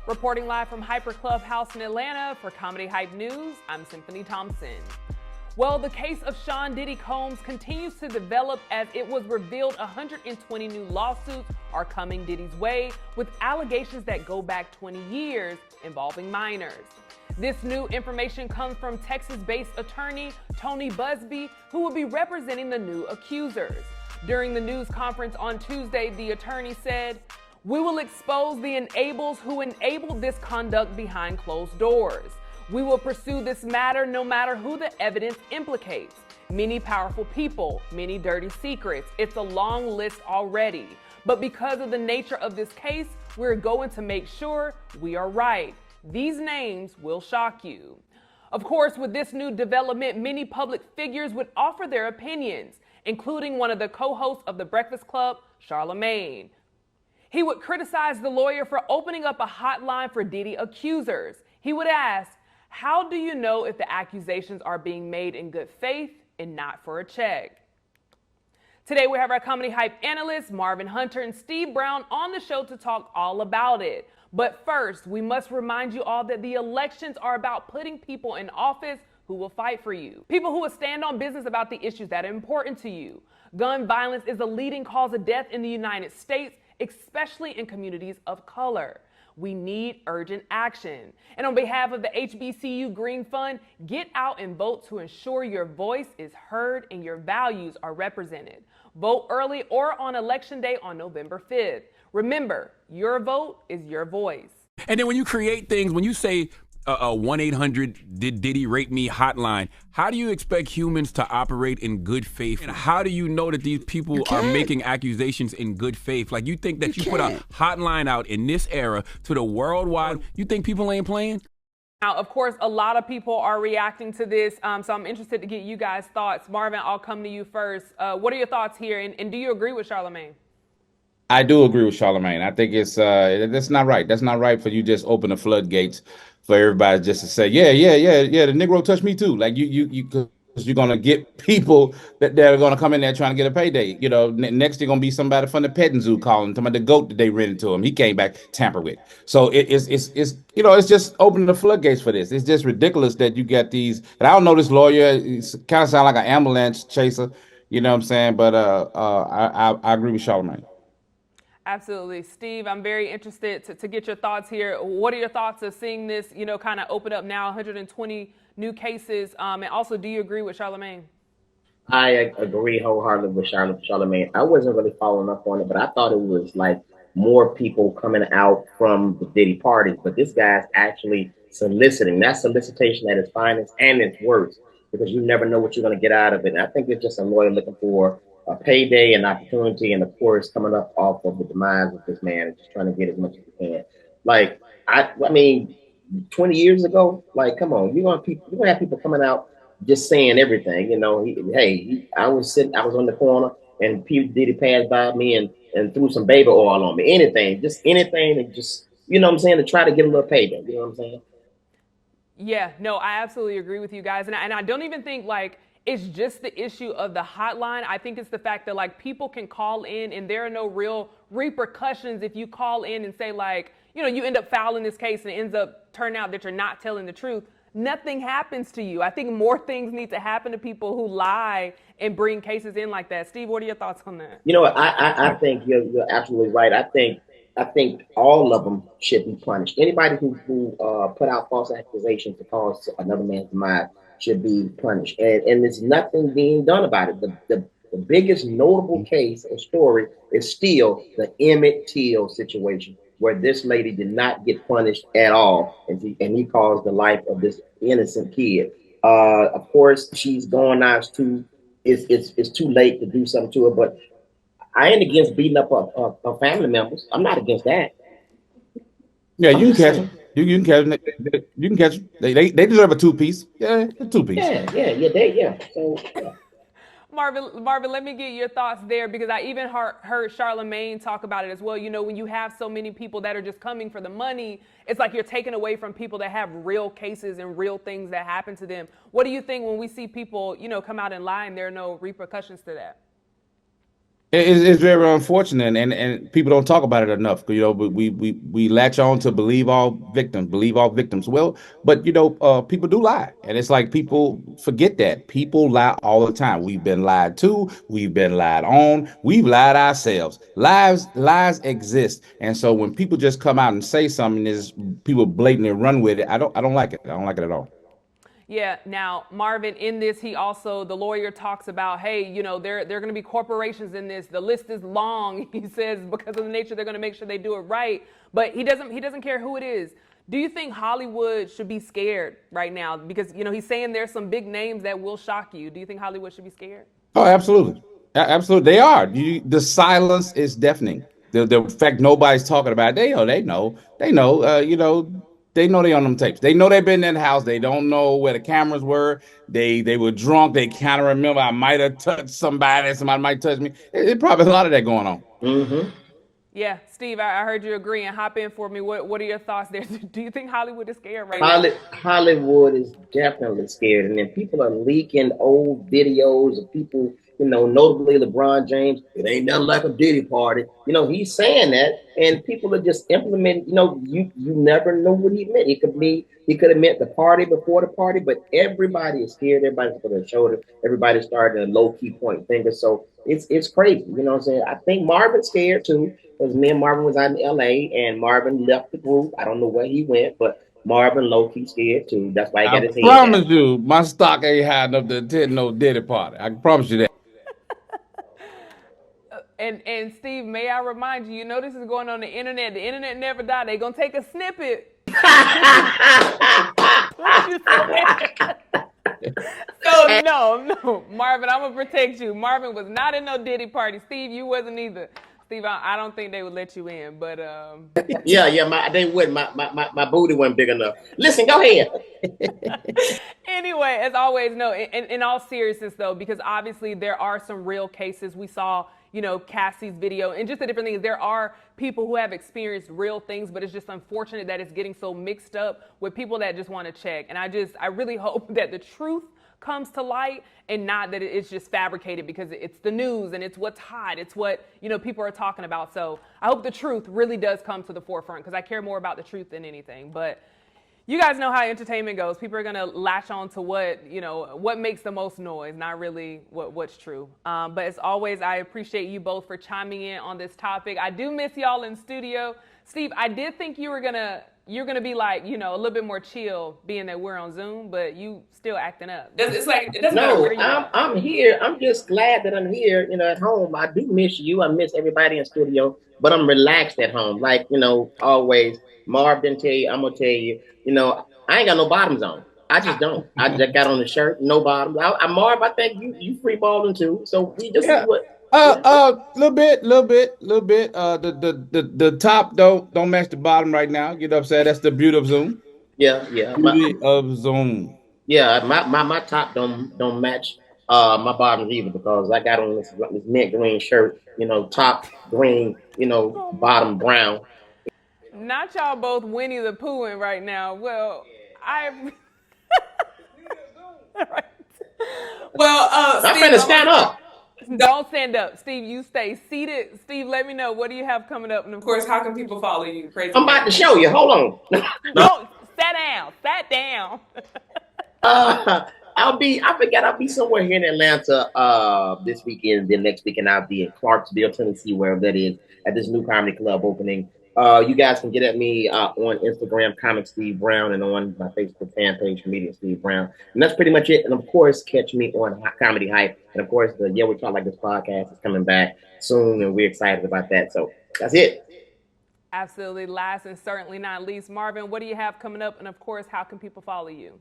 Reporting live from Hyper Clubhouse in Atlanta for Comedy Hype News, I'm Symphony Thompson. Well, the case of Sean Diddy Combs continues to develop as it was revealed 120 new lawsuits are coming Diddy's way with allegations that go back 20 years involving minors. This new information comes from Texas-based attorney Tony Busby, who will be representing the new accusers. During the news conference on Tuesday, the attorney said, "We will expose the enablers who enabled this conduct behind closed doors. We will pursue this matter no matter who the evidence implicates. Many powerful people, many dirty secrets. It's a long list already. But because of the nature of this case, we're going to make sure we are right. These names will shock you." Of course, with this new development, many public figures would offer their opinions, including one of the co-hosts of The Breakfast Club, Charlamagne. He would criticize the lawyer for opening up a hotline for Diddy accusers. He would ask, "How do you know if the accusations are being made in good faith and not for a check?" Today, we have our Comedy Hype analysts, Marvin Hunter and Steve Brown, on the show to talk all about it. But first, we must remind you all that the elections are about putting people in office who will fight for you. People who will stand on business about the issues that are important to you. Gun violence is a leading cause of death in the United States, especially in communities of color. We need urgent action. And on behalf of the HBCU Green Fund, get out and vote to ensure your voice is heard and your values are represented. Vote early or on Election Day on November 5th. Remember, your vote is your voice. And then when you create things, when you say 1-800 did Diddy rape me hotline, how do you expect humans to operate in good faith? And how do you know that these people are making accusations in good faith? Like, you think that you put a hotline out in this era to the worldwide, you think people ain't playing? Now, of course, a lot of people are reacting to this, so I'm interested to get you guys' thoughts. Marvin, I'll come to you first. What are your thoughts here, and do you agree with Charlamagne? I do agree with Charlamagne. I think that's not right. That's not right for you just open the floodgates for everybody just to say, yeah, the Negro touched me too. Like because you're gonna get people that they're gonna come in there trying to get a payday. You know, next they're gonna be somebody from the petting zoo calling, talking about the goat that they rented to him. He came back tampered with. So it's it's just opening the floodgates for this. It's just ridiculous that you get these. And I don't know this lawyer. It kind of sounds like an ambulance chaser. You know what I'm saying? But I agree with Charlamagne. Absolutely. Steve, I'm very interested to get your thoughts here. What are your thoughts of seeing this, kind of open up now, 120 new cases? And also, do you agree with Charlamagne? I agree wholeheartedly with Charlamagne. I wasn't really following up on it, but I thought it was like more people coming out from the Diddy parties. But this guy's actually soliciting. That's solicitation at its finest and its worst, because you never know what you're going to get out of it. And I think it's just a lawyer looking for a payday, an opportunity, and of course coming up off of the demise of this man and just trying to get as much as he can. Like I mean, 20 years ago, like, come on, you're gonna have people coming out just saying everything. I was on the corner and P. Diddy passed by me and threw some baby oil on me. Anything, and just what I'm saying, to try to get a little payday. You know what I'm saying? Yeah, no, I absolutely agree with you guys, and I don't even think it's just the issue of the hotline. I think it's the fact that people can call in and there are no real repercussions if you call in and say you end up filing this case and it ends up turning out that you're not telling the truth. Nothing happens to you. I think more things need to happen to people who lie and bring cases in like that. Steve, what are your thoughts on that? You know what? I think you're absolutely right. I think all of them should be punished. Anybody who put out false accusations to cause another man's demise should be punished, and there's nothing being done about it. The biggest notable case or story is still the Emmett Till situation, where this lady did not get punished at all, and he caused the life of this innocent kid. Of course, she's gone now. It's too late to do something to her, but I ain't against beating up her family members. I'm not against that. Yeah, you can catch them. You can catch them. You can catch them. They deserve a two-piece. Yeah, a two-piece. Yeah. So, yeah. Marvin, let me get your thoughts there, because I even heard Charlamagne talk about it as well. When you have so many people that are just coming for the money, it's like you're taking away from people that have real cases and real things that happen to them. What do you think when we see people, come out and lie and there are no repercussions to that? It's very unfortunate, and people don't talk about it enough. But we latch on to believe all victims. Well, but people do lie, and it's like people forget that people lie all the time. We've been lied to, we've been lied on, we've lied ourselves. Lies exist, and so when people just come out and say something, is people blatantly run with it. I don't like it. I don't like it at all. Yeah. Now, Marvin, in this, the lawyer talks about, hey, there are going to be corporations in this. The list is long. He says because of the nature, they're going to make sure they do it right. But he doesn't care who it is. Do you think Hollywood should be scared right now? Because he's saying there's some big names that will shock you. Do you think Hollywood should be scared? Oh, absolutely. Absolutely. They are. The silence is deafening. The fact nobody's talking about it, they know. They know. They know they on them tapes. They know they've been in the house. They don't know where the cameras were. They were drunk. They kind of remember I might have touched somebody. Somebody might touch me. It probably a lot of that going on. Mm-hmm. Yeah, Steve, I heard you agree, and hop in for me. What are your thoughts there? Do you think Hollywood is scared right now? Hollywood is definitely scared, and then people are leaking old videos of people, notably LeBron James. It ain't nothing like a Diddy party. He's saying that, and people are just implementing. You never know what he meant. He could have meant the party before the party, but everybody is scared. Everybody's putting their shoulder. Everybody's starting to low key point fingers. So it's crazy. You know what I'm saying? I think Marvin's scared too. Because me and Marvin was out in LA and Marvin left the group. I don't know where he went, but Marvin low-key scared too. That's why he got his head down. I promise you, my stock ain't high enough to attend no Diddy party. I can promise you that. And Steve, may I remind you, this is going on the internet. The internet never died. They're gonna take a snippet. So no, Marvin, I'm gonna protect you. Marvin was not in no Diddy party. Steve, you wasn't either. Steve, I don't think they would let you in, but yeah, they wouldn't. My booty wasn't big enough. Listen, go ahead. Anyway, as always, no. In all seriousness, though, because obviously there are some real cases. We saw, Cassie's video, and just the different things. There are people who have experienced real things, but it's just unfortunate that it's getting so mixed up with people that just want to check. And I really hope that the truth comes to light and not that it's just fabricated because it's the news and it's what's hot. It's what, people are talking about. So I hope the truth really does come to the forefront because I care more about the truth than anything. But you guys know how entertainment goes. People are going to latch on to what makes the most noise, not really what's true. But as always, I appreciate you both for chiming in on this topic. I do miss y'all in studio. Steve, I did think you're gonna be like, a little bit more chill being that we're on Zoom, but you still acting up. It's like, it doesn't matter where you are. I'm here. I'm just glad that I'm here, at home. I do miss you. I miss everybody in studio, but I'm relaxed at home. Like, always. Marv didn't tell you, I'm going to tell you, I ain't got no bottoms on. I just don't. I just got on the shirt, no bottoms. Marv, I think you free balling too. So we just see what. Little bit. The top don't match the bottom right now. You know what I'm saying? That's the beauty of Zoom. Yeah. Beauty of Zoom. Yeah, my top don't match my bottoms either because I got on this mint green shirt, top green, bottom brown. Not y'all both Winnie the Poohing right now. Well, right. Well, I'm finna stand up. Don't stand up. Steve, you stay seated. Steve, let me know. What do you have coming up? And of course, how can people follow you? Crazy. I'm about to show you. Hold on. No, sat down. I'll be somewhere here in Atlanta this weekend. Then next weekend I'll be in Clarksville, Tennessee, wherever that is, at this new comedy club opening. You guys can get at me on Instagram, Comic Steve Brown, and on my Facebook fan page, Comedian Steve Brown. And that's pretty much it. And of course, catch me on Comedy Hype. And of course, the Yeah We Talk Like This podcast is coming back soon, and we're excited about that. So that's it. Absolutely. Last and certainly not least, Marvin, what do you have coming up? And of course, how can people follow you?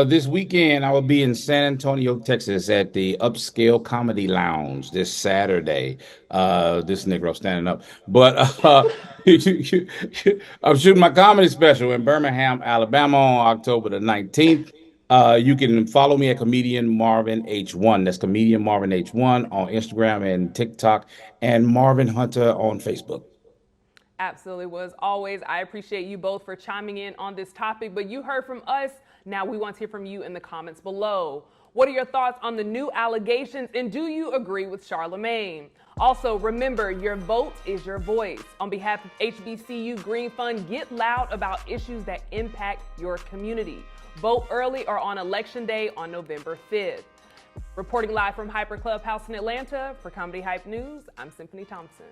This weekend, I will be in San Antonio, Texas at the Upscale Comedy Lounge this Saturday. This Negro standing up. But I'm shooting my comedy special in Birmingham, Alabama on October the 19th. You can follow me at Comedian Marvin H1. That's Comedian Marvin H1 on Instagram and TikTok, and Marvin Hunter on Facebook. Absolutely. Well, as always, I appreciate you both for chiming in on this topic, but you heard from us. Now we want to hear from you in the comments below. What are your thoughts on the new allegations, and do you agree with Charlamagne? Also, remember, your vote is your voice. On behalf of HBCU Green Fund, get loud about issues that impact your community. Vote early or on Election Day on November 5th. Reporting live from Hyper Clubhouse in Atlanta for Comedy Hype News, I'm Symphony Thompson.